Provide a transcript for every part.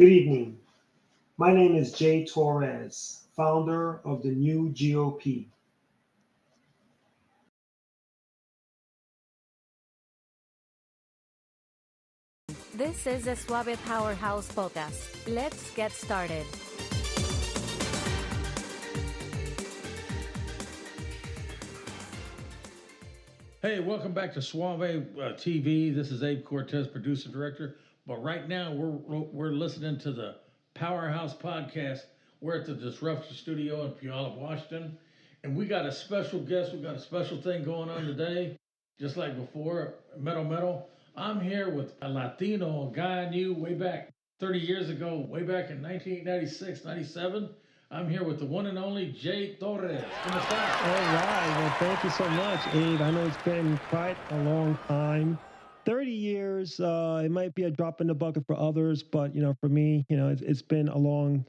Good evening. My name is Jay Torres, founder of the new GOP. This is the Suave Powerhouse podcast. Let's get started. Hey, welcome back to Suave TV. This is Abe Cortez, producer director. But right now we're listening to the Powerhouse podcast. We're at the Disruption Studio in Puyallup, Washington, and we got a special guest. We got a special thing going on today, just like before. Metal. I'm here with a Latino guy I knew way back 30 years ago, way back in 1996, 97. I'm here with the one and only Jay Torres. ¿Cómo estás? All right. Well, thank you so much, Abe. I know it's been quite a long time. 30 years, it might be a drop in the bucket for others, but, for me, it's been a long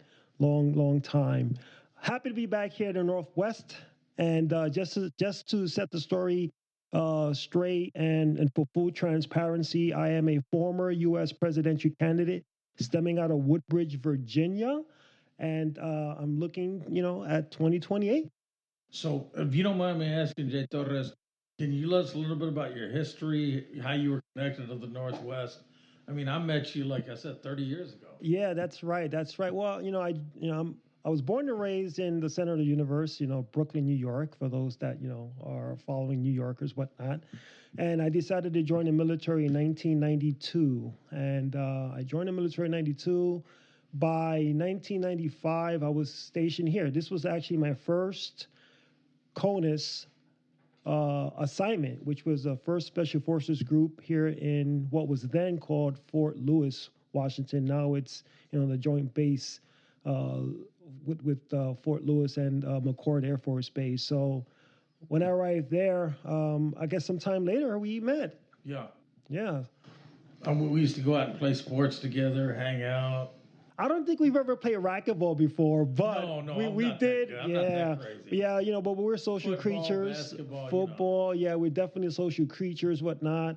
time. Happy to be back here in the Northwest. And just to set the story straight and for full transparency, I am a former U.S. presidential candidate stemming out of Woodbridge, Virginia. And I'm looking, at 2028. So, if you don't mind me asking, Jay Torres, can you let us a little bit about your history, how you were connected to the Northwest? I mean, I met you, like I said, 30 years ago. Yeah, that's right. Well, I was born and raised in the center of the universe, Brooklyn, New York, for those that, are following New Yorkers, whatnot. And I decided to join the military in 1992. And I joined the military in 92. By 1995, I was stationed here. This was actually my first CONUS assignment, which was the first Special Forces group here in what was then called Fort Lewis, Washington. Now it's the Joint Base with Fort Lewis and McCord Air Force Base. So when I arrived there, I guess sometime later we met. Yeah. Yeah. We used to go out and play sports together, hang out. I don't think we've ever played racquetball before, but we did. Yeah. Yeah, but we're social creatures. Football, yeah, we're definitely social creatures, whatnot.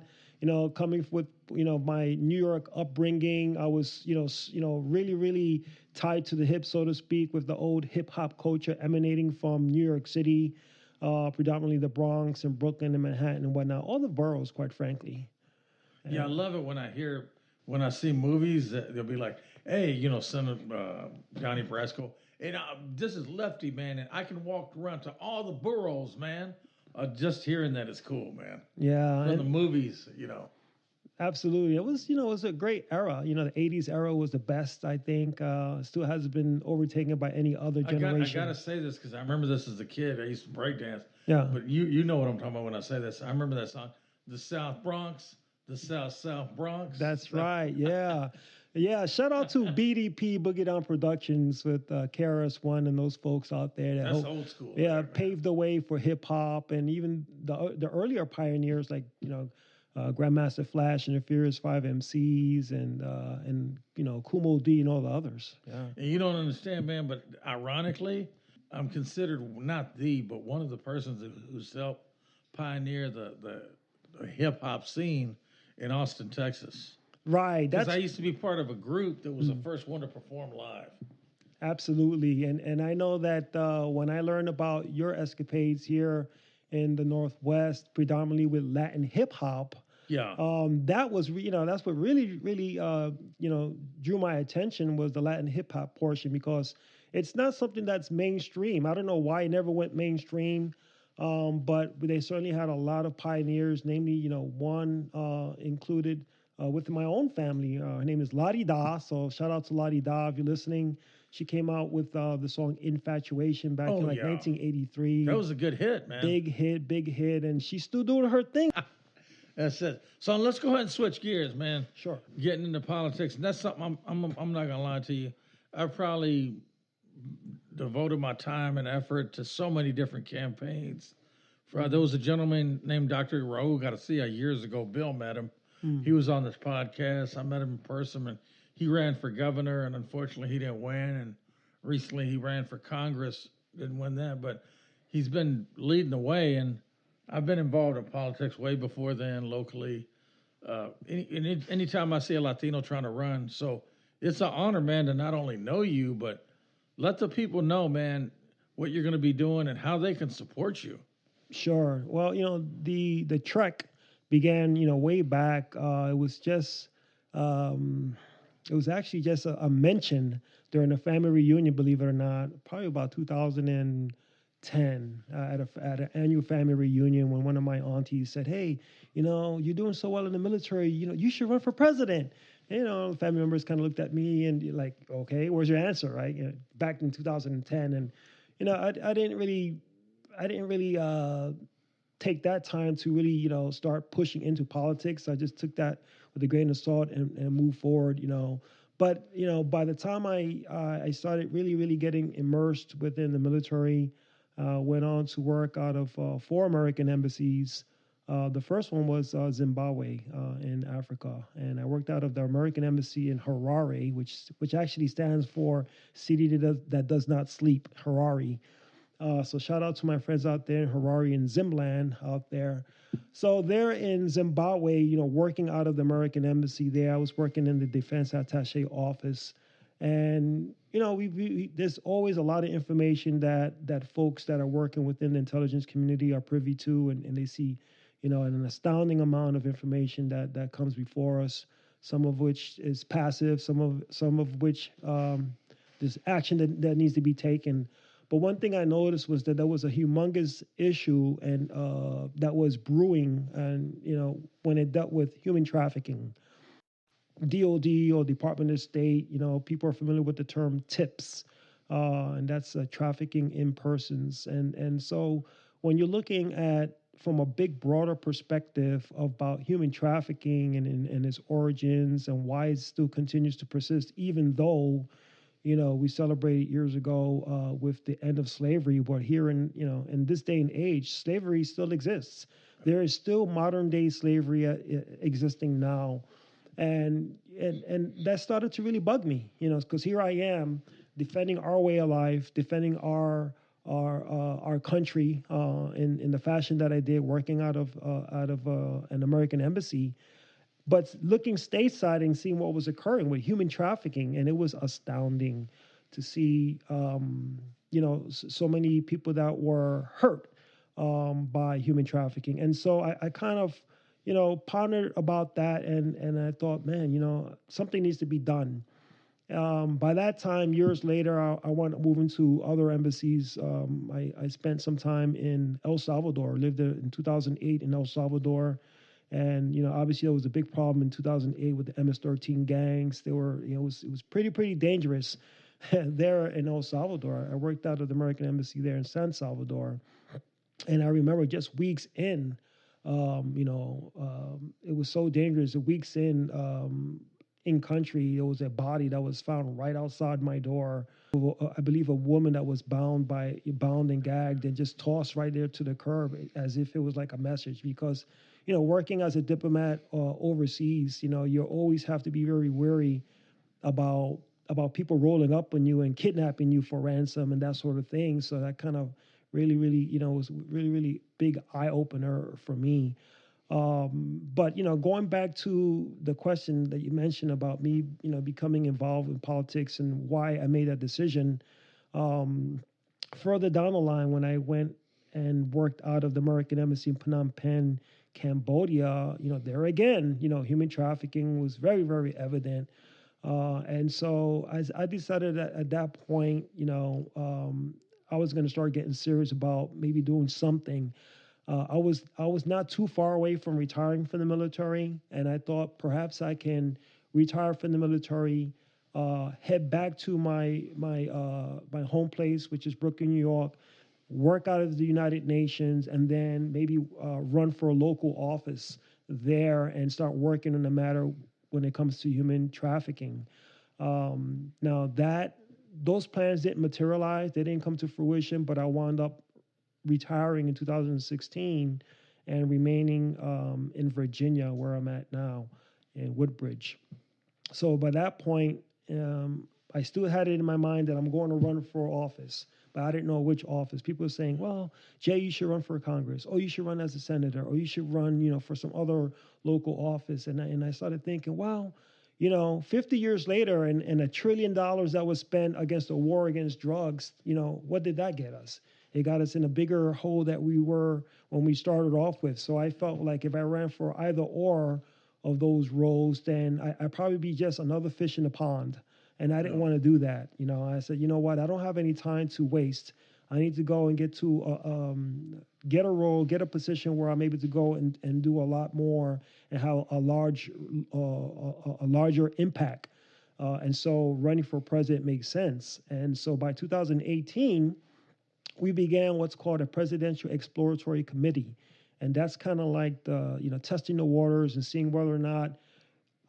Coming with my New York upbringing, I was really tied to the hip, so to speak, with the old hip hop culture emanating from New York City, predominantly the Bronx and Brooklyn and Manhattan and whatnot, all the boroughs, quite frankly. Yeah, I love it when I see movies that they'll be like, hey, Senator Johnny Brasco, and this is Lefty, man, and I can walk around to all the boroughs, man. Just hearing that is cool, man. Yeah. From the movies, Absolutely. It was a great era. The 80s era was the best, I think. Still hasn't been overtaken by any other generation. I got to say this because I remember this as a kid. I used to breakdance. Yeah. But you know what I'm talking about when I say this. I remember that song, The South Bronx, The South Bronx. That's right. Yeah. Yeah, shout out to BDP Boogie Down Productions with KRS-One and those folks out there. That's old school. Yeah, there, paved the way for hip hop and even the earlier pioneers like Grandmaster Flash and the Furious Five MCs and Kumo D and all the others. Yeah. And you don't understand, man, but ironically, I'm considered not but one of the persons who's helped pioneer the hip hop scene in Austin, Texas. Right. Because I used to be part of a group that was the first one to perform live. Absolutely. And I know that when I learned about your escapades here in the Northwest, predominantly with Latin hip hop, yeah, that was, that's what really drew my attention was the Latin hip hop portion because it's not something that's mainstream. I don't know why it never went mainstream. But they certainly had a lot of pioneers, namely, one included with my own family. Her name is Lottie Da. So shout out to Lottie Da if you're listening. She came out with the song Infatuation back in 1983. That was a good hit, man. Big hit. And she's still doing her thing. That's it. So let's go ahead and switch gears, man. Sure. Getting into politics. And that's something I'm not going to lie to you. I've probably devoted my time and effort to so many different campaigns. There was a gentleman named Dr. Raul Garcia years ago. Bill met him. He was on this podcast. I met him in person, and he ran for governor, and unfortunately he didn't win. And recently he ran for Congress, didn't win that, but he's been leading the way, and I've been involved in politics way before then, locally. Anytime I see a Latino trying to run, so it's an honor, man, to not only know you, but let the people know, man, what you're going to be doing and how they can support you. Sure. Well, the trek began, way back. Um, it was actually just a mention during a family reunion, believe it or not, probably about 2010 at an annual family reunion when one of my aunties said, "Hey, you're doing so well in the military. You should run for president." Family members kind of looked at me and like, "Okay, where's your answer?" Right? Back in 2010, and I didn't really take that time to really, start pushing into politics. I just took that with a grain of salt and move forward, But, by the time I started really, really getting immersed within the military, went on to work out of 4 American embassies. The first one was Zimbabwe in Africa, and I worked out of the American embassy in Harare, which actually stands for City that does not sleep, Harare. So shout out to my friends out there in Harare and Zimland out there. So there in Zimbabwe, working out of the American embassy there, I was working in the defense attaché office, and there's always a lot of information that folks that are working within the intelligence community are privy to, and they see, an astounding amount of information that comes before us. Some of which is passive, some of which there's action that needs to be taken. But one thing I noticed was that there was a humongous issue and that was brewing, and when it dealt with human trafficking, DOD or Department of State, people are familiar with the term TIPS, and that's trafficking in persons. And so when you're looking at from a big broader perspective about human trafficking and its origins and why it still continues to persist, even though we celebrated years ago with the end of slavery, but here in this day and age, slavery still exists. There is still modern day slavery existing now, and that started to really bug me, because here I am defending our way of life, defending our country in the fashion that I did, working out of an American embassy, but looking stateside and seeing what was occurring with human trafficking, and it was astounding to see, so many people that were hurt by human trafficking. And so I kind of, pondered about that, and I thought, man, something needs to be done. By that time, years later, I went moving to other embassies. I spent some time in El Salvador, lived there in 2008 in El Salvador. And obviously there was a big problem in 2008 with the MS-13 gangs. They were, it was pretty dangerous there in El Salvador. I worked out of the American embassy there in San Salvador, and I remember just weeks in, it was so dangerous. Weeks in country, there was a body that was found right outside my door. I believe a woman that was bound and gagged and just tossed right there to the curb as if it was like a message. Because working as a diplomat overseas, you always have to be very wary about people rolling up on you and kidnapping you for ransom and that sort of thing. So that kind of really, was really big eye opener for me. But going back to the question that you mentioned about me, becoming involved in politics and why I made that decision. Further down the line, when I went and worked out of the American Embassy in Phnom Penh, Cambodia, there again, human trafficking was very, very evident. And so I decided that at that point, I was going to start getting serious about maybe doing something. I was not too far away from retiring from the military, and I thought perhaps I can retire from the military, head back to my home place, which is Brooklyn, New York, work out of the United Nations, and then maybe run for a local office there and start working on the matter when it comes to human trafficking. Now those plans didn't materialize; they didn't come to fruition. But I wound up retiring in 2016 and remaining in Virginia, where I'm at now, in Woodbridge. So by that point, I still had it in my mind that I'm going to run for office, but I didn't know which office. People were saying, well, Jay, you should run for Congress, or you should run as a senator, or you should run, for some other local office. And I started thinking, well, 50 years later and $1 trillion that was spent against a war against drugs, what did that get us? It got us in a bigger hole that we were when we started off with. So I felt like if I ran for either or of those roles, then I'd probably be just another fish in the pond. And I didn't want to do that. I said, you know what? I don't have any time to waste. I need to go and get a role, get a position where I'm able to go and do a lot more and have a larger impact. And so running for president makes sense. And so by 2018, we began what's called a Presidential Exploratory Committee. And that's kind of like testing the waters and seeing whether or not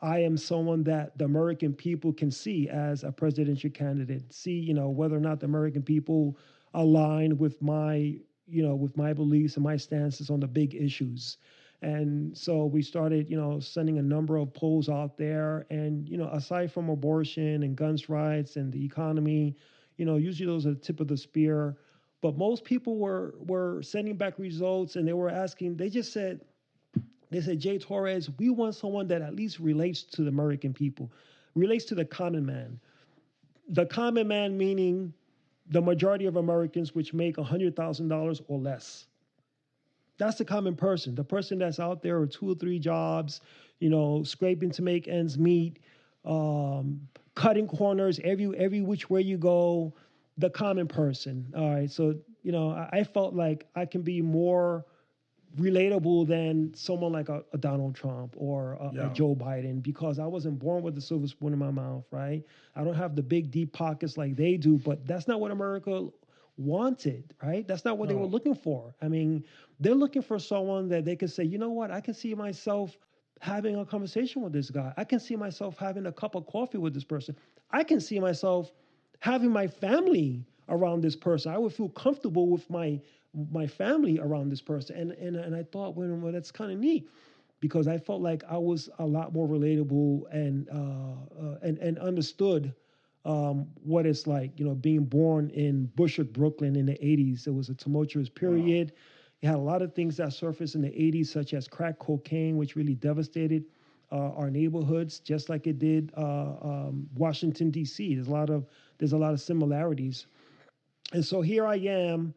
I am someone that the American people can see as a presidential candidate, see, whether or not the American people align with my beliefs and my stances on the big issues. And so we started, sending a number of polls out there. And, aside from abortion and guns rights and the economy, usually those are the tip of the spear. But most people were sending back results and they were asking, they said, Jay Torres, we want someone that at least relates to the American people, relates to the common man. The common man meaning the majority of Americans which make $100,000 or less. That's the common person, the person that's out there with 2 or 3 jobs, scraping to make ends meet, cutting corners every which way you go, the common person. All right, so, I felt like I can be more relatable than someone like a Donald Trump or a Joe Biden, because I wasn't born with a silver spoon in my mouth, right? I don't have the big, deep pockets like they do, but that's not what America wanted, right? That's not what they were looking for. I mean, they're looking for someone that they could say, you know what, I can see myself having a conversation with this guy. I can see myself having a cup of coffee with this person. I can see myself having my family around this person. I would feel comfortable with my family around this person. And I thought, well, that's kind of neat, because I felt like I was a lot more relatable and understood what it's like, being born in Bushwick, Brooklyn in the 80s. It was a tumultuous period. You had a lot of things that surfaced in the 80s, such as crack cocaine, which really devastated our neighborhoods, just like it did Washington, D.C. There's a lot of similarities. And so here I am,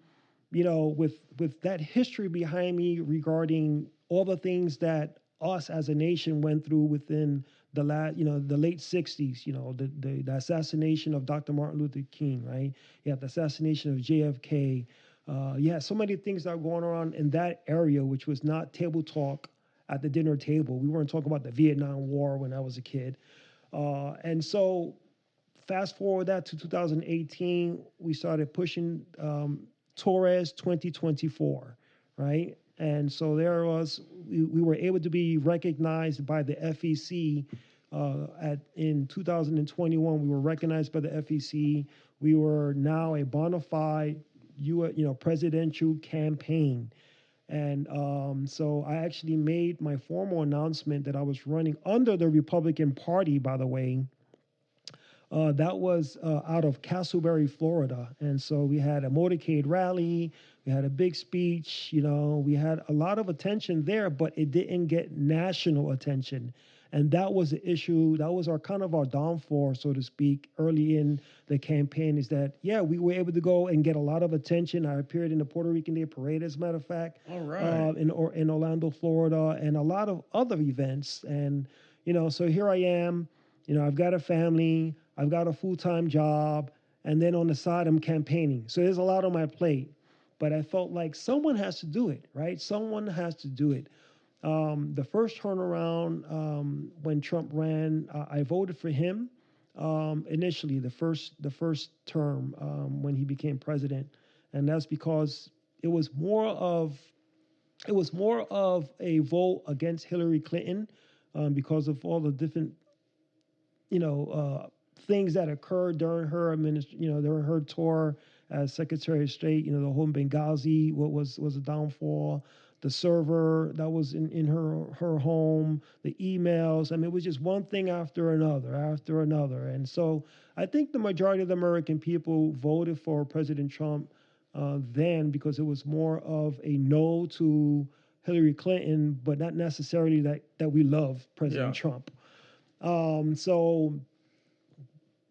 with that history behind me regarding all the things that us as a nation went through within the late 60s, the assassination of Dr. Martin Luther King, right? You have the assassination of JFK. You had so many things that were going on in that area, which was not table talk at the dinner table. We weren't talking about the Vietnam War when I was a kid. And so fast forward that to 2018, we started pushing Torres 2024, right? And so we were able to be recognized by the FEC. In 2021, we were recognized by the FEC. We were now a bona fide presidential campaign. And so I actually made my formal announcement that I was running under the Republican Party, by the way. That was out of Castleberry, Florida. And so we had a motorcade rally, we had a big speech, we had a lot of attention there, but it didn't get national attention. And that was the issue. That was our downfall, so to speak, early in the campaign, is that, we were able to go and get a lot of attention. I appeared in the Puerto Rican Day Parade, as a matter of fact, all right. In Orlando, Florida, and a lot of other events. And, so here I am, I've got a family, I've got a full-time job, and then on the side, I'm campaigning. So there's a lot on my plate. But I felt like someone has to do it, right? Someone has to do it. The first turnaround, when Trump ran, I voted for him initially, the first term when he became president. And that's because it was more of a vote against Hillary Clinton because of all the different things that occurred during her during her tour as Secretary of State. The whole Benghazi, what was a downfall, the server that was in her home, the emails. I mean, it was just one thing after another. And so I think the majority of the American people voted for President Trump then because it was more of a no to Hillary Clinton, but not necessarily that we love President Trump. So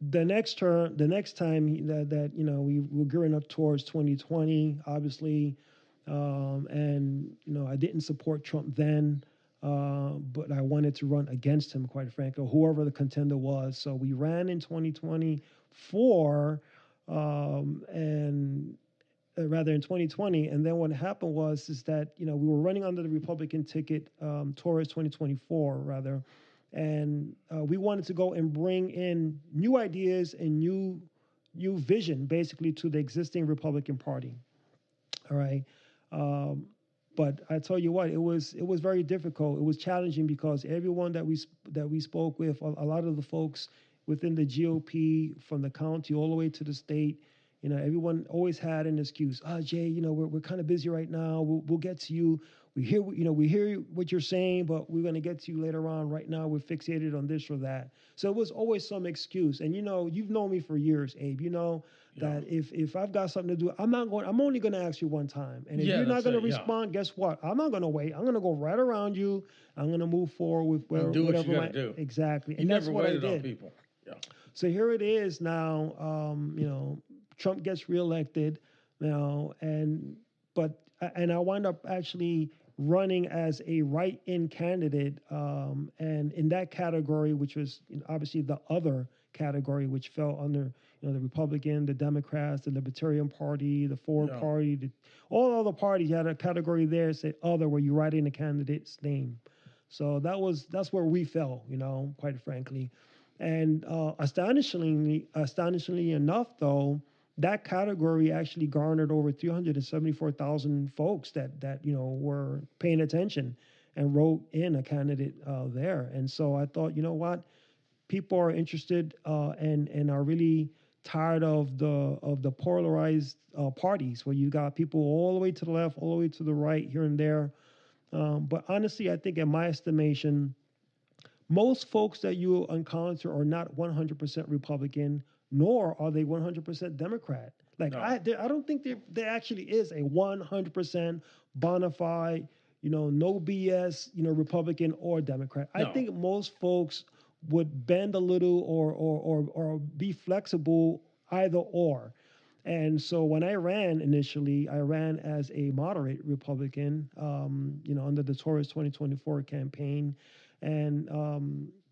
the next term, the next time that we were gearing up towards 2020, obviously, and I didn't support Trump then, but I wanted to run against him, quite frankly, or whoever the contender was. So we ran in 2024, and rather in 2020, and then what happened is that we were running under the Republican ticket, Torres 2024 rather, and we wanted to go and bring in new ideas and new vision basically to the existing Republican Party. All right. But I tell you what, it was very difficult. It was challenging because everyone that we spoke with, a lot of the folks within the GOP, from the county all the way to the state, everyone always had an excuse. Jay, we're kind of busy right now. We'll get to you. We hear what you're saying, but we're going to get to you later on. Right now, we're fixated on this or that. So it was always some excuse. And you've known me for years, Abe. You know that if I've got something to do, I'm only going to ask you one time. And if you're not going to respond, guess what? I'm not going to wait. I'm going to go right around you. I'm going to move forward with whatever you got to do. Exactly. You and never that's what I waited did. on people. Yeah. So here it is now. Trump gets reelected now, and I wind up actually running as a write-in candidate, and in that category, which was obviously the other category, which fell under the Republican, the Democrats, the Libertarian Party, the Ford Party, all other parties. You had a category there, say other, where you write in a candidate's name. So that's where we fell, quite frankly. And astonishingly enough, though, that category actually garnered over 374,000 folks that were paying attention and wrote in a candidate there. And so I thought, you know what, people are interested and are really tired of the polarized parties, where you got people all the way to the left, all the way to the right, here and there. But honestly, I think in my estimation, most folks that you encounter are not 100% Republican, nor are they 100% Democrat. Like, no. I don't think there actually is a 100% bona fide, no BS, Republican or Democrat. No. I think most folks would bend a little or be flexible, either or. And so when I ran initially, I ran as a moderate Republican, under the Torres 2024 campaign. And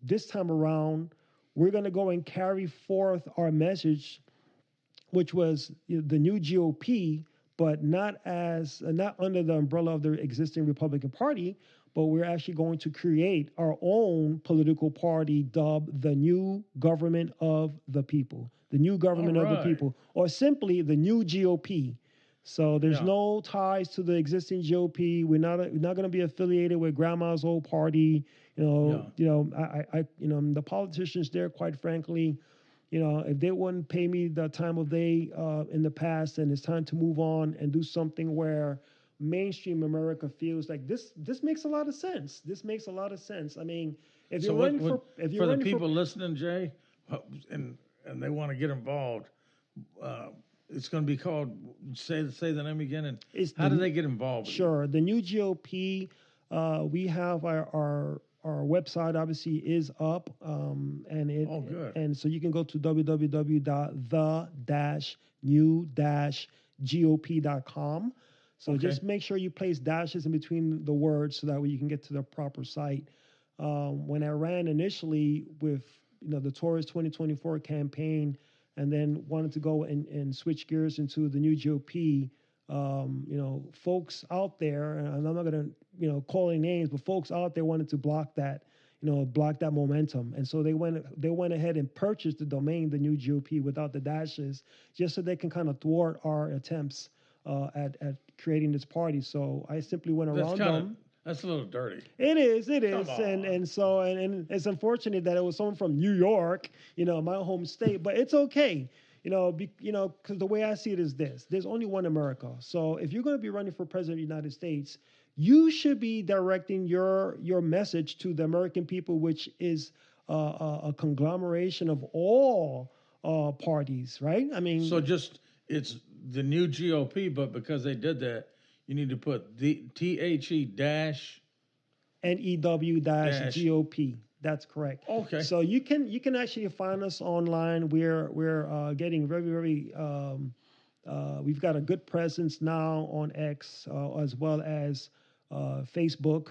this time around, we're going to go and carry forth our message, which was the new GOP, but not under the umbrella of the existing Republican Party, but we're actually going to create our own political party dubbed the New Government of the People, the New Government of the People, or simply the New GOP. So there's no ties to the existing GOP. We're not going to be affiliated with grandma's old party. The politicians there, quite frankly, if they wouldn't pay me the time of day in the past, and it's time to move on and do something where mainstream America feels like this makes a lot of sense. This makes a lot of sense. I mean, if you're running for the people listening, Jay, and they want to get involved, it's going to be called, say the name again, and how do they get involved? Sure. The New GOP, we have our website obviously is up, and so you can go to www.the-new-gop.com. So just make sure you place dashes in between the words so that way you can get to the proper site. When I ran initially with the Torres 2024 campaign, and then wanted to go and switch gears into the new GOP, folks out there, and I'm not going to call any names, but folks out there wanted to block that momentum. And so they went ahead and purchased the domain, the new GOP, without the dashes, just so they can kind of thwart our attempts at creating this party. So I simply went around them. That's a little dirty. It is, and so it's unfortunate that it was someone from New York, my home state. But it's okay, because the way I see it is this: there's only one America. So if you're going to be running for president of the United States, you should be directing your message to the American people, which is a conglomeration of all parties, right? I mean, so it's the new GOP, but because they did that, you need to put the THE dash NEW dash GOP. That's correct. Okay. So you can actually find us online. We're getting very we've got a good presence now on X as well as Facebook.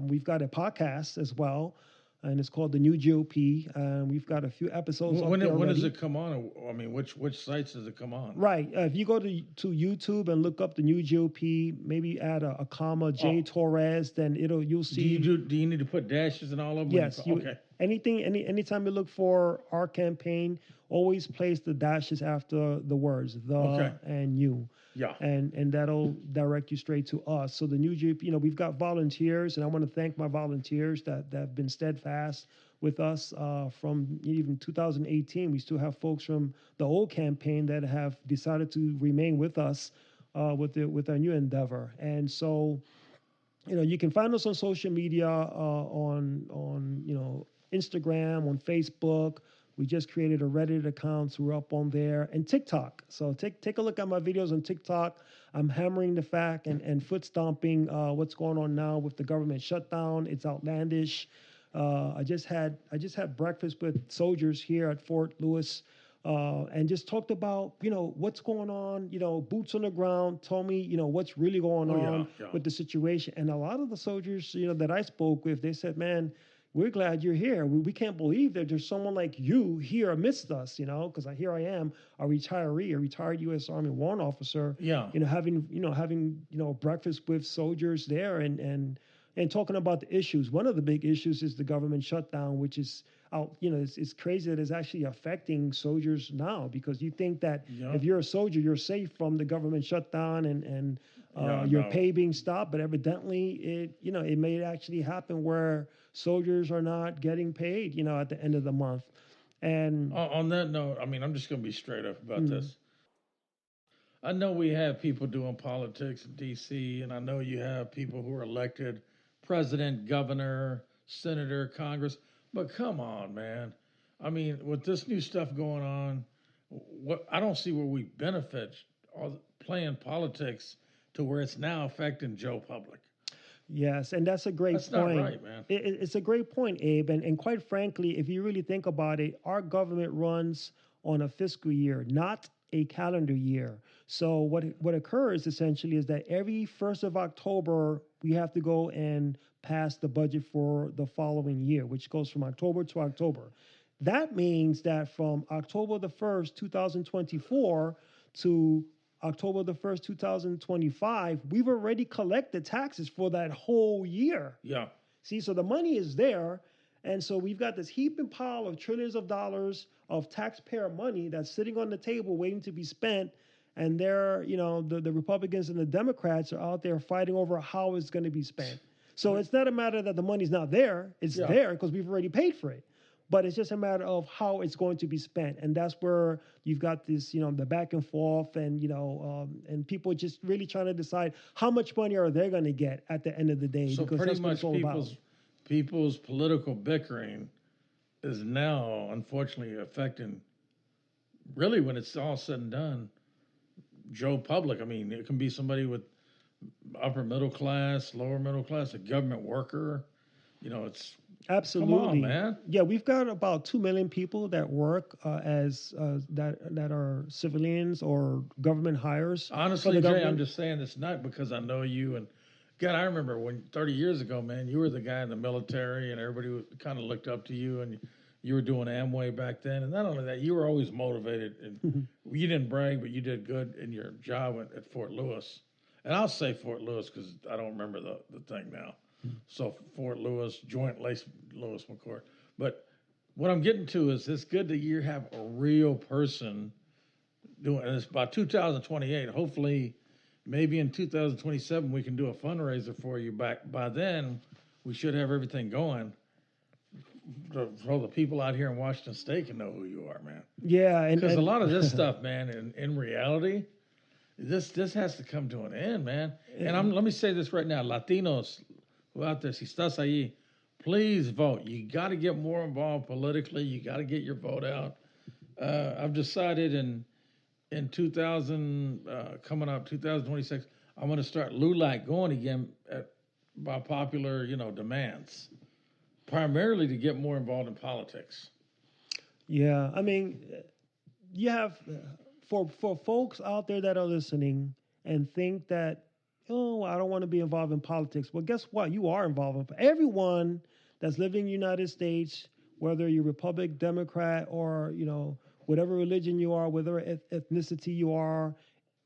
We've got a podcast as well, and it's called the New GOP. We've got a few episodes up there When does already. it come on? I mean, which sites does it come on? Right. If you go to YouTube and look up the New GOP, maybe add a comma Jay Torres, then you'll Do see. do you need to put dashes and all of them? Yes. Okay. Anytime you look for our campaign, always place the dashes after the words the and you. Yeah. And that'll direct you straight to us. So the New GP, we've got volunteers, and I want to thank my volunteers that have been steadfast with us from even 2018. We still have folks from the old campaign that have decided to remain with us with our new endeavor. And so, you can find us on social media on Instagram, on Facebook. We just created a Reddit account, so we're up on there, and TikTok. So take a look at my videos on TikTok. I'm hammering the fact and foot stomping what's going on now with the government shutdown. It's outlandish. I just had breakfast with soldiers here at Fort Lewis, and just talked about what's going on. Boots on the ground. Told me what's really going on with the situation. And a lot of the soldiers that I spoke with, they said, "Man, we're glad you're here. We can't believe that there's someone like you here amidst us, because here I am, a retired U.S. Army warrant officer, having breakfast with soldiers there and talking about the issues. One of the big issues is the government shutdown, which is out, it's crazy that it's actually affecting soldiers now, because you think that if you're a soldier, you're safe from the government shutdown and your pay being stopped, but evidently it may actually happen where soldiers are not getting paid, at the end of the month. And on that note, I mean, I'm just going to be straight up about this. I know we have people doing politics in D.C., and I know you have people who are elected president, governor, senator, Congress, but come on, man. I mean, with this new stuff going on, I don't see where we benefit playing politics to where it's now affecting Joe Public. Yes, and that's a great point. That's not right, man. It's a great point, Abe. And quite frankly, if you really think about it, our government runs on a fiscal year, not a calendar year. So what occurs essentially is that every 1st of October, we have to go and pass the budget for the following year, which goes from October to October. That means that from October the 1st, 2024 to October the 1st, 2025, we've already collected taxes for that whole year. Yeah. See, so the money is there. And so we've got this heaping pile of trillions of dollars of taxpayer money that's sitting on the table waiting to be spent. And they're, the Republicans and the Democrats are out there fighting over how it's going to be spent. So it's not a matter that the money's not there. It's there because we've already paid for it. But it's just a matter of how it's going to be spent. And that's where you've got this, the back and forth and, and people just really trying to decide how much money are they going to get at the end of the day. So because pretty that's what much it's all about. people's political bickering is now, unfortunately, affecting, really, when it's all said and done, Joe Public. I mean, it can be somebody with upper middle class, lower middle class, a government worker. It's absolutely, come on, man. Yeah, we've got about 2 million people that work as that are civilians or government hires. Honestly, Jay, I'm just saying this not because I know you. And God, I remember when 30 years ago, man, you were the guy in the military, and everybody kind of looked up to you, and you were doing Amway back then. And not only that, you were always motivated, and you didn't brag, but you did good in your job at Fort Lewis. And I'll say Fort Lewis because I don't remember the thing now. So Fort Lewis, Joint Lewis McCourt. But what I'm getting to is it's good that you have a real person doing it. And it's by 2028. Hopefully, maybe in 2027, we can do a fundraiser for you. By then, we should have everything going. So the people out here in Washington State can know who you are, man. Yeah. Because a lot of this stuff, man, in reality, this has to come to an end, man. And let me say this right now. Latinos who out there, si estás ahí, please vote. You got to get more involved politically. You got to get your vote out. I've decided in 2026, I'm going to start LULAC going again by popular, demands. primarily to get more involved in politics. Yeah, I mean, you have for folks out there that are listening and think that, oh, I don't want to be involved in politics. Well, guess what? You are involved in everyone that's living in the United States, whether you're Republican, Democrat, or whatever religion you are, whatever ethnicity you are,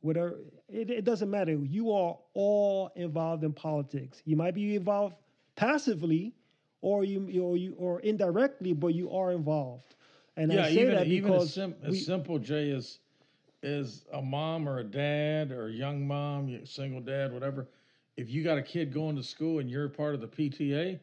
whatever it doesn't matter. You are all involved in politics. You might be involved passively, or or indirectly, but you are involved. And Yeah, I say that even because as simple, Jay, as a mom or a dad or a young mom, single dad, whatever. If you got a kid going to school and you're part of the PTA,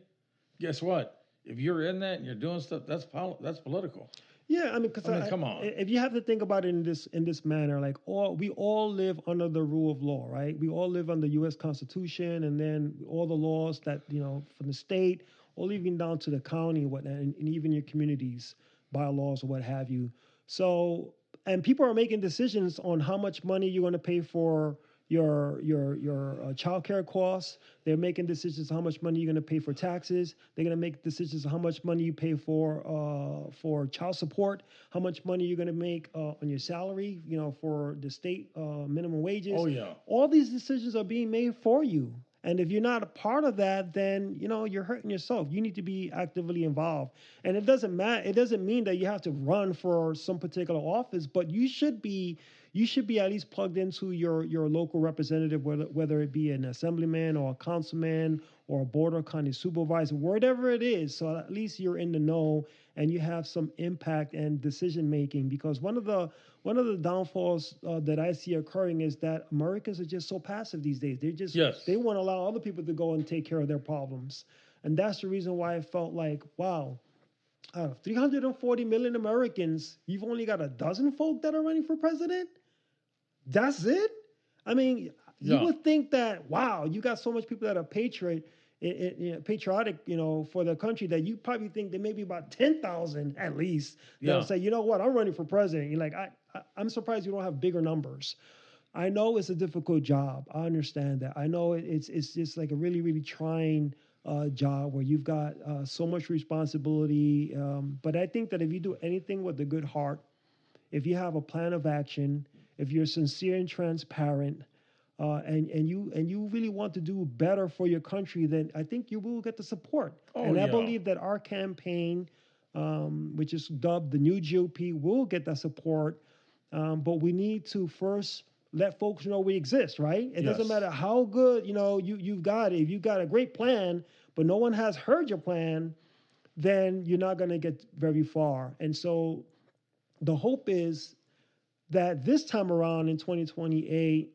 guess what? If you're in that and you're doing stuff, that's political. yeah, I mean, because Come on. if you have to think about it in this manner, like we all live under the rule of law, right? We all live under the U.S. Constitution, and then all the laws that from the state, or even down to the county, and whatnot, and even your communities, bylaws or what have you. So, and people are making decisions on how much money you're going to pay for your child care costs. They're making decisions on how much money you're going to pay for taxes. They're going to make decisions on how much money you pay for child support, how much money you're going to make on your salary, for the state minimum wages. Oh, yeah. All these decisions are being made for you. And if you're not a part of that, then you're hurting yourself. You need to be actively involved. And it doesn't matter. It doesn't mean that you have to run for some particular office, but you should be at least plugged into your local representative, whether it be an assemblyman or a councilman or a board or county supervisor, whatever it is. So at least you're in the know and you have some impact and decision making. Because one of the downfalls that I see occurring is that Americans are just so passive these days. They want to allow other people to go and take care of their problems, and that's the reason why I felt like, wow. Out of 340 million Americans, you've only got a dozen folk that are running for president? That's it? I mean, you would think that, wow, you got so much people that are patriotic, for the country, that you probably think there may be about 10,000 at least that'll say, you know what, I'm running for president. You're like, I'm surprised you don't have bigger numbers. I know it's a difficult job. I understand that. I know it's just like a really, really trying job where you've got so much responsibility. But I think that if you do anything with a good heart, if you have a plan of action, if you're sincere and transparent, and you really want to do better for your country, then I think you will get the support. I believe that our campaign, which is dubbed the new GOP, will get that support. But we need to first let folks know we exist, right? It doesn't matter how good, you've got it. If you've got a great plan, but no one has heard your plan, then you're not going to get very far. And so the hope is that this time around in 2028,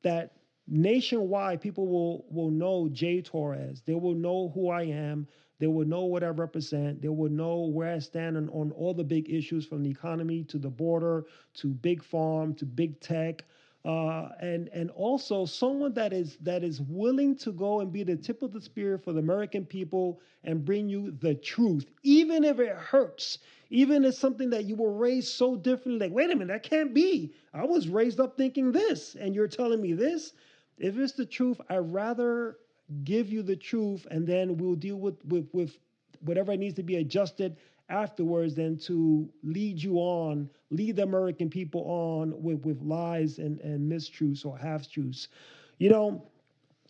that nationwide people will know Jay Torres. They will know who I am. They will know what I represent. They will know where I stand on all the big issues, from the economy to the border to big farm to big tech. And also someone that is willing to go and be the tip of the spear for the American people and bring you the truth, even if it hurts, even if it's something that you were raised so differently. Like, wait a minute, that can't be. I was raised up thinking this, and you're telling me this. If it's the truth, I'd rather give you the truth, and then we'll deal with whatever needs to be adjusted afterwards, than to lead the American people on with lies and mistruths or half-truths.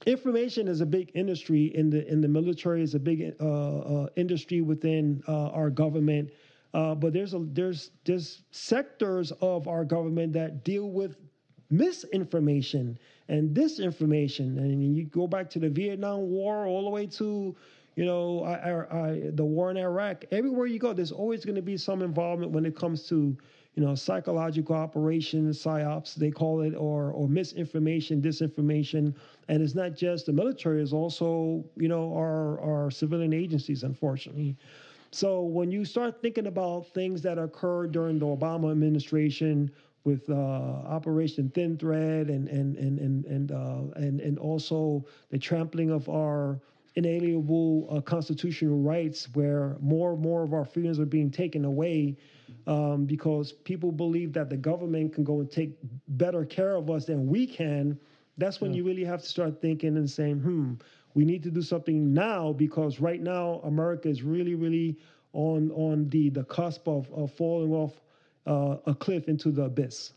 Information is a big industry in the military. Is a big industry within our government. But there's sectors of our government that deal with misinformation and disinformation. And you go back to the Vietnam War all the way to, the war in Iraq. Everywhere you go, there's always going to be some involvement when it comes to, psychological operations, psyops, they call it, or misinformation, disinformation. And it's not just the military, it's also, our civilian agencies, unfortunately. So when you start thinking about things that occurred during the Obama administration with Operation Thin Thread and also the trampling of our inalienable constitutional rights, where more and more of our freedoms are being taken away because people believe that the government can go and take better care of us than we can, that's when you really have to start thinking and saying, we need to do something now, because right now America is really, really on the cusp of falling off a cliff into the abyss.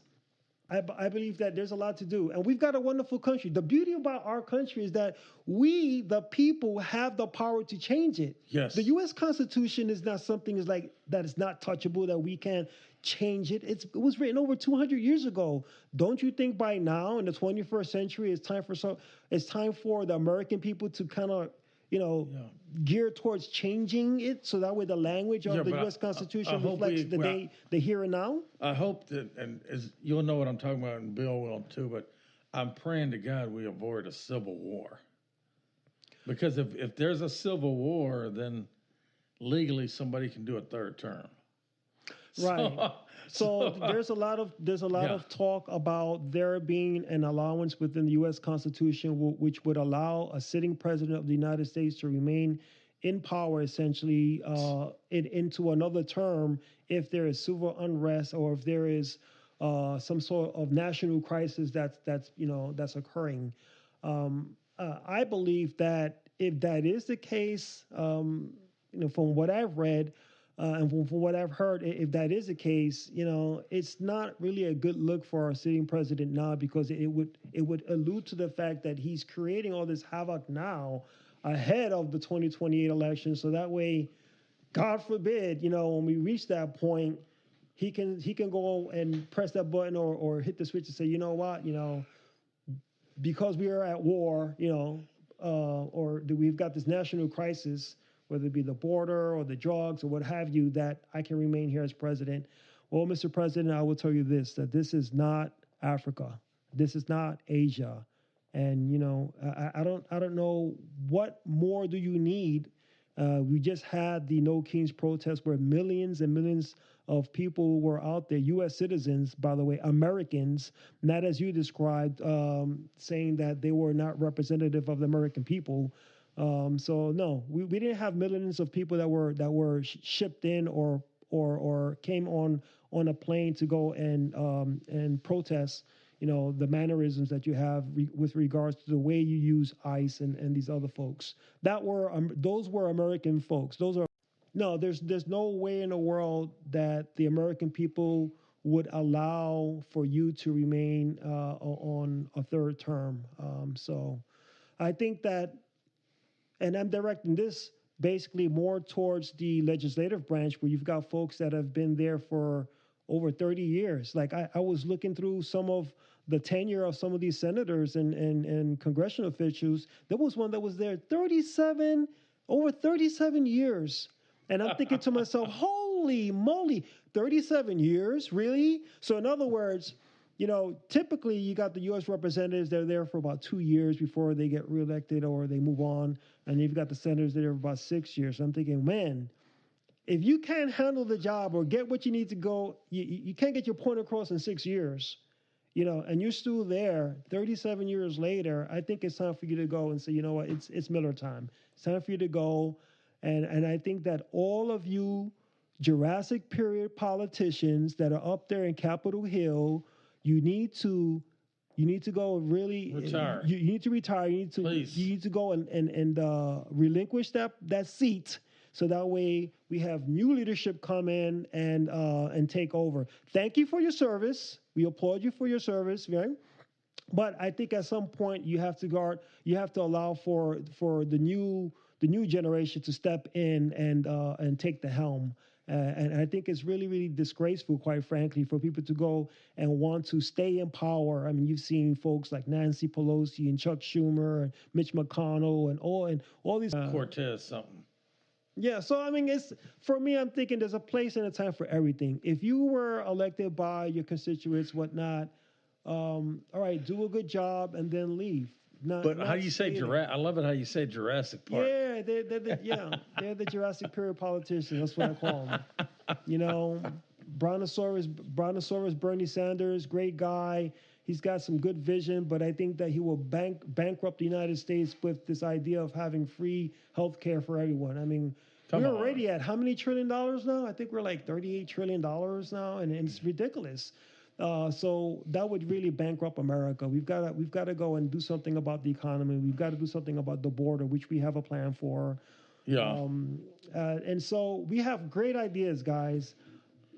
I believe that there's a lot to do, and we've got a wonderful country. The beauty about our country is that we, the people, have the power to change it. Yes. The U.S. Constitution is not something that is not touchable, that we can't change it. It was written over 200 years ago. Don't you think by now, in the 21st century, it's time for the American people to kind of gear towards changing it, so that way the language of the U.S. Constitution reflects the here and now? I hope that, and as you'll know what I'm talking about, and Bill will too, but I'm praying to God we avoid a civil war. Because if there's a civil war, then legally somebody can do a third term. Right. So there's a lot of talk about there being an allowance within the U.S. Constitution which would allow a sitting president of the United States to remain in power, essentially, into another term if there is civil unrest, or if there is some sort of national crisis that's occurring. I believe that if that is the case, from what I've read. And from what I've heard, if that is the case, it's not really a good look for our sitting president now, because it would allude to the fact that he's creating all this havoc now ahead of the 2028 election. So that way, God forbid, when we reach that point, he can go and press that button or hit the switch and say, you know what, because we are at war, or we've got this national crisis, whether it be the border or the drugs or what have you, that I can remain here as president. Well, Mr. President, I will tell you this, that this is not Africa. This is not Asia. And, I don't know what more do you need. We just had the No Kings protest where millions and millions of people were out there, U.S. citizens, by the way, Americans, not as you described, saying that they were not representative of the American people. So no, we didn't have millions of people that were shipped in or came on a plane to go and protest, the mannerisms that you have with regards to the way you use ICE and these other folks. Those were American folks. There's no way in the world that the American people would allow for you to remain on a third term. So I think that. And I'm directing this basically more towards the legislative branch, where you've got folks that have been there for over 30 years. Like I was looking through some of the tenure of some of these senators and congressional officials. There was one that was there over 37 years. And I'm thinking to myself, holy moly, 37 years, really? So in other words, typically you got the U.S. representatives, they're there for about 2 years before they get reelected or they move on. And you've got the senators that are about 6 years. So I'm thinking, man, if you can't handle the job or get what you need to go, you can't get your point across in 6 years, and you're still there 37 years later. I think it's time for you to go and say, you know what, it's Miller time. It's time for you to go. And I think that all of you Jurassic period politicians that are up there in Capitol Hill, you need to go really retire. You need to retire. You need to go and relinquish that seat, so that way we have new leadership come in and take over. Thank you for your service. We applaud you for your service, right? But I think at some point you have to allow for the new generation to step in and take the helm. And I think it's really, really disgraceful, quite frankly, for people to go and want to stay in power. I mean, you've seen folks like Nancy Pelosi and Chuck Schumer and Mitch McConnell and all these Cortez something. Yeah, so I mean, for me, I'm thinking there's a place and a time for everything. If you were elected by your constituents, whatnot, all right, do a good job and then leave. But how do you say Jurassic? I love it how you say Jurassic Park. Yeah, they're the Jurassic period politicians. That's what I call them. Brontosaurus Bernie Sanders, great guy. He's got some good vision, but I think that he will bankrupt the United States with this idea of having free health care for everyone. I mean, we're already at how many $1 trillion now? I think we're like $38 trillion now, and it's ridiculous. So that would really bankrupt America. We've got to go and do something about the economy. We've got to do something about the border, which we have a plan for. Yeah. And so we have great ideas, guys.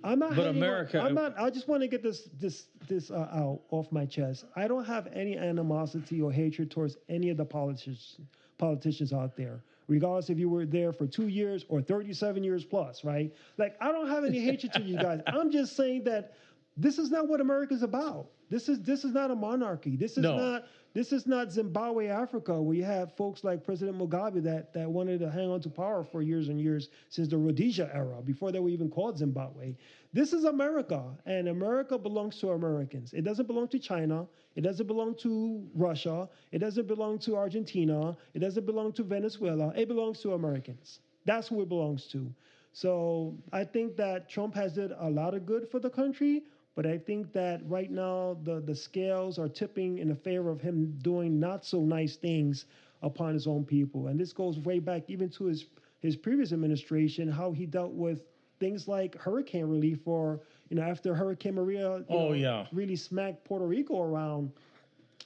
I'm not. But hating on- America- I'm not. I just want to get this out off my chest. I don't have any animosity or hatred towards any of the politicians out there, regardless if you were there for 2 years or 37 years plus, right? Like I don't have any hatred to you guys. I'm just saying that this is not what America's about. This is not a monarchy. No. This is not Zimbabwe, Africa, where you have folks like President Mugabe that wanted to hang on to power for years and years since the Rhodesia era, before they were even called Zimbabwe. This is America, and America belongs to Americans. It doesn't belong to China. It doesn't belong to Russia. It doesn't belong to Argentina. It doesn't belong to Venezuela. It belongs to Americans. That's who it belongs to. So I think that Trump has did a lot of good for the country, but I think that right now the scales are tipping in the favor of him doing not so nice things upon his own people. And this goes way back even to his previous administration, how he dealt with things like hurricane relief, or after Hurricane Maria really smacked Puerto Rico around,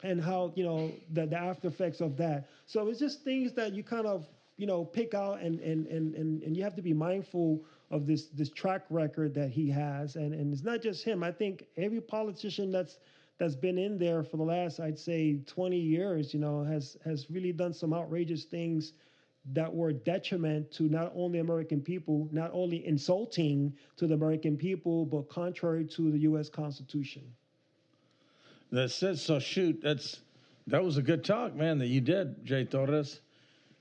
and how the after effects of that. So it's just things that you kind of pick out, and you have to be mindful of this track record that he has, and it's not just him. I think every politician that's been in there for the last, I'd say, 20 years, has really done some outrageous things that were detriment to not only American people, not only insulting to the American people, but contrary to the U.S. Constitution. That's it. So shoot, that was a good talk, man, that you did, Jay Torres.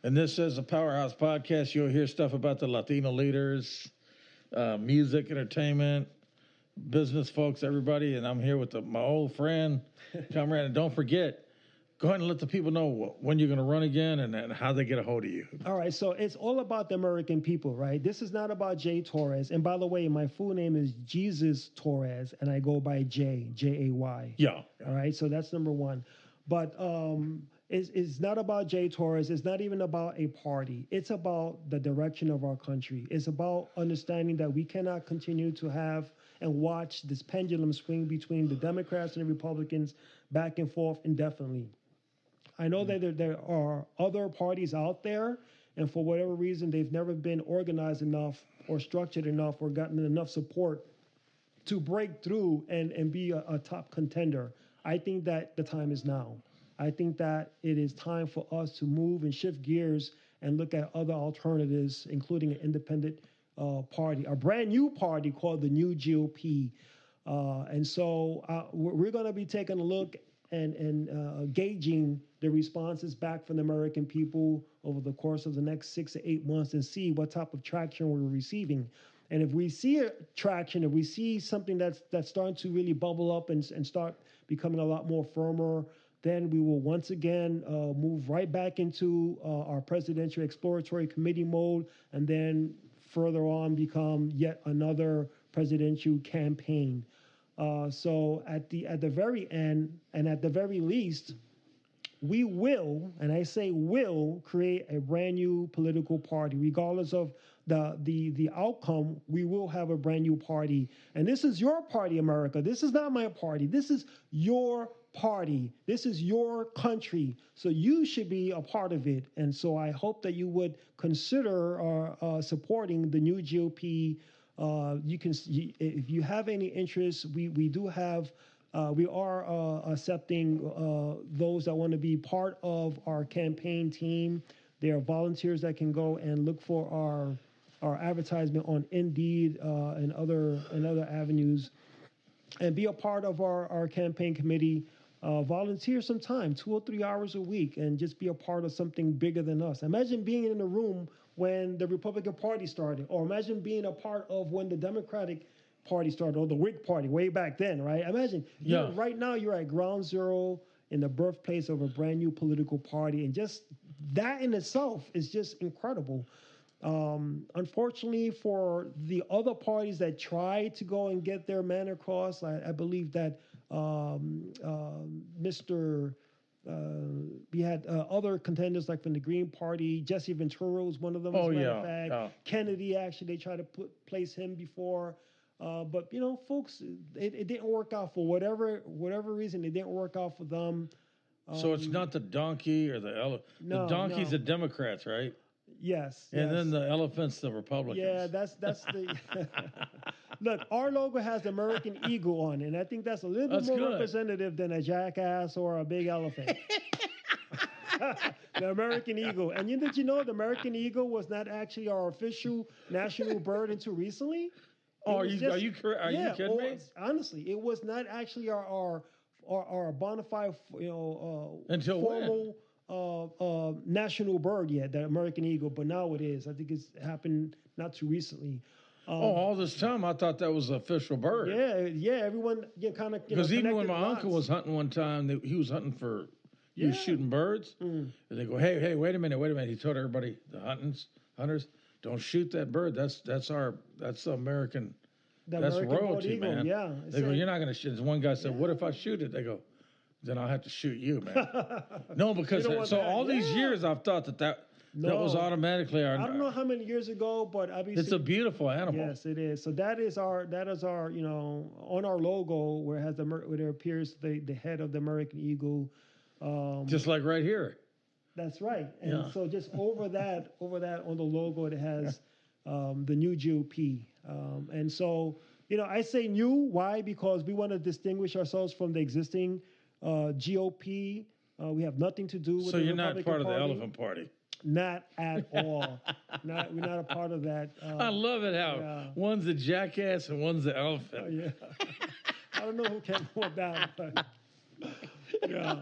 And this is a Powerhouse podcast. You'll hear stuff about the Latino leaders, music, entertainment, business folks, everybody. And I'm here with my old friend, comrade. And don't forget, go ahead and let the people know when you're going to run again and how they get a hold of you. All right, so it's all about the American people, right? This is not about Jay Torres. And by the way, my full name is Jesus Torres, and I go by J-A-Y. Yeah. All right, so that's number one. But it's not about Jay Torres. It's not even about a party. It's about the direction of our country. It's about understanding that we cannot continue to have and watch this pendulum swing between the Democrats and the Republicans back and forth indefinitely. I know that there are other parties out there, and for whatever reason, they've never been organized enough or structured enough or gotten enough support to break through and be a top contender. I think that the time is now. I think that it is time for us to move and shift gears and look at other alternatives, including an independent party, a brand new party called the New GOP. And so we're going to be taking a look and gauging the responses back from the American people over the course of the next 6 to 8 months and see what type of traction we're receiving. And if we see a traction, if we see something that's starting to really bubble up and start becoming a lot more firmer, then we will once again move right back into our presidential exploratory committee mode, and then further on become yet another presidential campaign. So at the very end, and at the very least, we will, and I say will, create a brand new political party. Regardless of the outcome, we will have a brand new party. And this is your party, America. This is not my party. This is your party. This is your country. So you should be a part of it. And so I hope that you would consider supporting the new GOP. You can, if you have any interest, we do have. We are accepting those that want to be part of our campaign team. There are volunteers that can go and look for our advertisement on Indeed and other avenues, and be a part of our campaign committee. Volunteer some time, 2 or 3 hours a week, and just be a part of something bigger than us. Imagine being in the room when the Republican Party started, or imagine being a part of when the Democratic Party started, or the Whig Party way back then, right? Imagine, right now you're at ground zero in the birthplace of a brand new political party, and just that in itself is just incredible. Unfortunately, for the other parties that try to go and get their man across, I believe that we had other contenders like from the Green Party. Jesse Ventura was one of them. Kennedy, actually, they tried to place him before But folks, it didn't work out for whatever reason. It didn't work out for them. So it's not the donkey or the elephant. The No, donkey's no. the Democrats, right? Yes, And yes. then the elephant's the Republicans. Yeah, that's the. Look, our logo has the American eagle on it, and I think that's a little bit That's more good. representative than a jackass or a big elephant. The American eagle, and did you know the American eagle was not actually our official national bird until recently? Oh, It was are you kidding me? Honestly, it was not actually our bona fide, Until formal national bird yet, the American eagle. But now it is. I think it's happened not too recently. All this time I thought that was the official bird. Yeah. Everyone kind of Because even when connected my uncle dots. was hunting one time, he was hunting for, he was Yeah. shooting birds, and they go, hey, wait a minute. He told everybody, the hunters, don't shoot that bird. That's American. The That's American bald royalty, eagle, man. yeah. They go, you're not going to shoot. One guy said, what if I shoot it? They go, then I'll have to shoot you, man. No, because You don't want so that. all these Yeah. years I've thought that was No. automatically our. I don't know how many years ago, but obviously It's a beautiful animal. Yes, it is. So that is our on our logo where it has where there appears the head of the American eagle. Just like right here. That's right. And Yeah. so just over that on the logo it has the new GOP. And so I say new. Why? Because we want to distinguish ourselves from the existing GOP. We have nothing to do with. So the you're not Republican part of the Party. elephant party. Not at all. We're not a part of that. I love it how yeah. one's a jackass and one's the elephant. Oh, yeah. I don't know who came up with that, but yeah.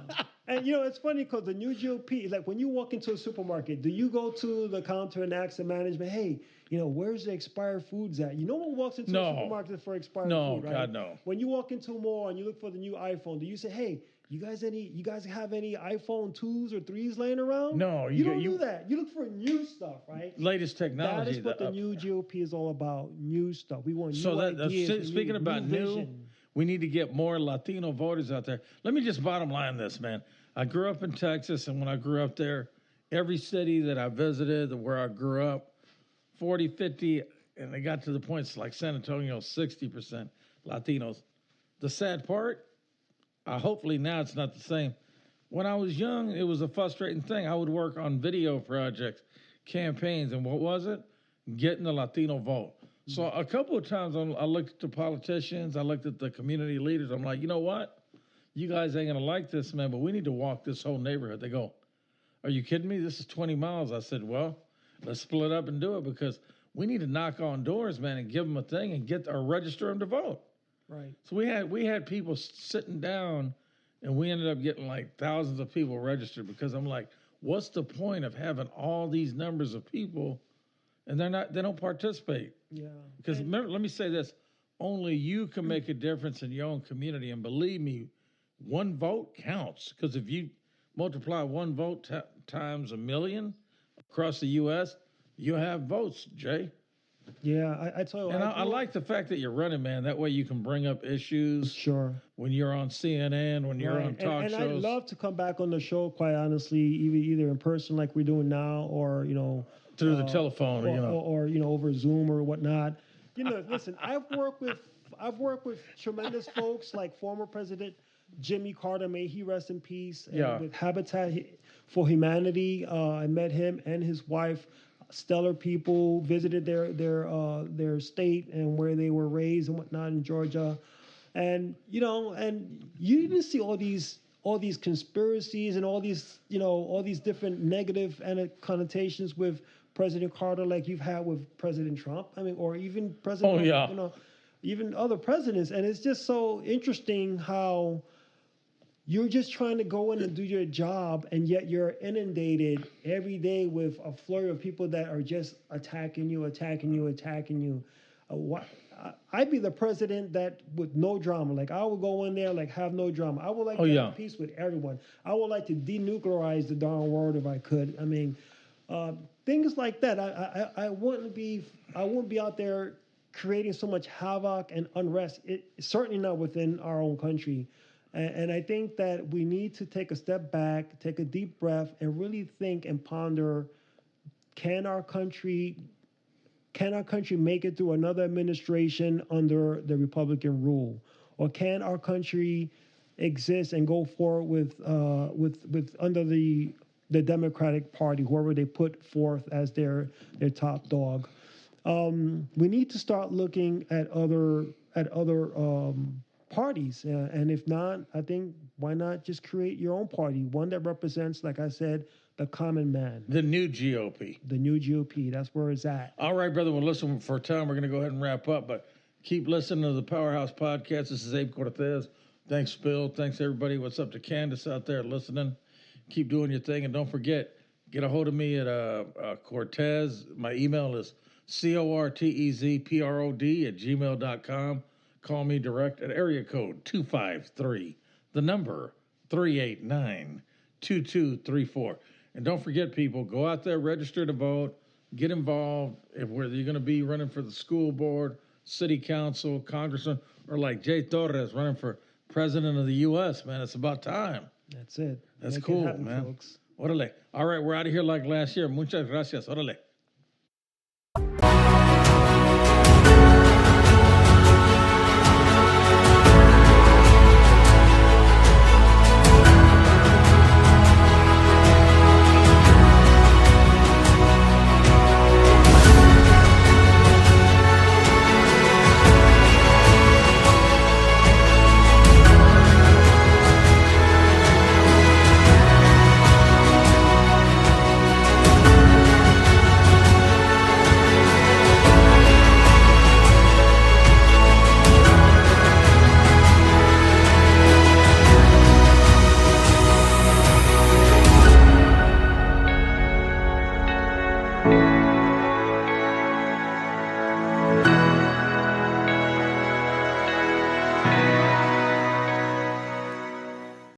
And it's funny because the new GOP, like when you walk into a supermarket, do you go to the counter and ask the management, hey, where's the expired foods at? No one walks into a supermarket for expired food, right? God, no. When you walk into a mall and you look for the new iPhone, do you say, hey, you guys have any iPhone 2s or 3s laying around? No, you don't do that. You look for new stuff, right? Latest technology. That is what the new GOP is all about. New stuff. We want So new ideas. Speaking about new, vision. we need to get more Latino voters out there. Let me just bottom line this, man. I grew up in Texas, and when I grew up there, every city that I visited, where I grew up, 40, 50, and they got to the points like San Antonio, 60% Latinos. The sad part, hopefully now it's not the same. When I was young, it was a frustrating thing. I would work on video projects, campaigns, and what was it? Getting the Latino vote. So a couple of times I looked at the politicians, I looked at the community leaders. I'm like, you know what? You guys ain't gonna like this, man, but we need to walk this whole neighborhood. They go, are you kidding me? This is 20 miles. I said, well, let's split up and do it because we need to knock on doors, man, and give them a thing and register them to vote. Right. So we had people sitting down, and we ended up getting like thousands of people registered because I'm like, what's the point of having all these numbers of people, and they don't participate? Yeah. Because remember, let me say this: only you can make a difference in your own community, and believe me, one vote counts. Because if you multiply one vote times a million across the U.S., you have votes, Jay. Yeah, I tell you. And I like the fact that you're running, man. That way you can bring up issues. Sure. When you're on CNN, when you're on talk and shows. I'd love to come back on the show, quite honestly, either in person like we're doing now, or through the telephone, or over Zoom or whatnot. Listen, I've worked with tremendous folks like former President Jimmy Carter, may he rest in peace. And with Habitat for Humanity, I met him and his wife. Stellar people, visited their state and where they were raised and whatnot in Georgia, and you even see all these conspiracies and all these different negative connotations with President Carter, like you've had with President Trump. I mean, or even President, even other presidents, and it's just so interesting how you're just trying to go in and do your job, and yet you're inundated every day with a flurry of people that are just attacking you. I'd be the president that with no drama. Like I would go in there, like have no drama. I would like to have peace with everyone. I would like to denuclearize the darn world if I could. I mean, things like that. I wouldn't be out there creating so much havoc and unrest. Certainly not within our own country. And I think that we need to take a step back, take a deep breath, and really think and ponder, can our country can our country make it through another administration under the Republican rule? Or can our country exist and go forward with under the Democratic Party, whoever they put forth as their top dog? We need to start looking at other parties, and if not, I think why not just create your own party, one that represents, like I said, the common man. The new GOP. The new GOP. That's where it's at. All right, brother. Well, listen, for time, we're going to go ahead and wrap up, but keep listening to the Powerhouse podcast. This is Abe Cortez. Thanks, Bill. Thanks, everybody. What's up to Candace out there listening? Keep doing your thing, and don't forget, get a hold of me at Cortez. My email is cortezprod@gmail.com. Call me direct at area code 253, the number 389-2234. And don't forget, people, go out there, register to vote, get involved, whether you're going to be running for the school board, city council, congressman, or like Jay Torres running for president of the U.S., man. It's about time. That's it. That's Make cool, it happen, man. folks. Orale. All right, we're out of here like last year. Muchas gracias. Orale.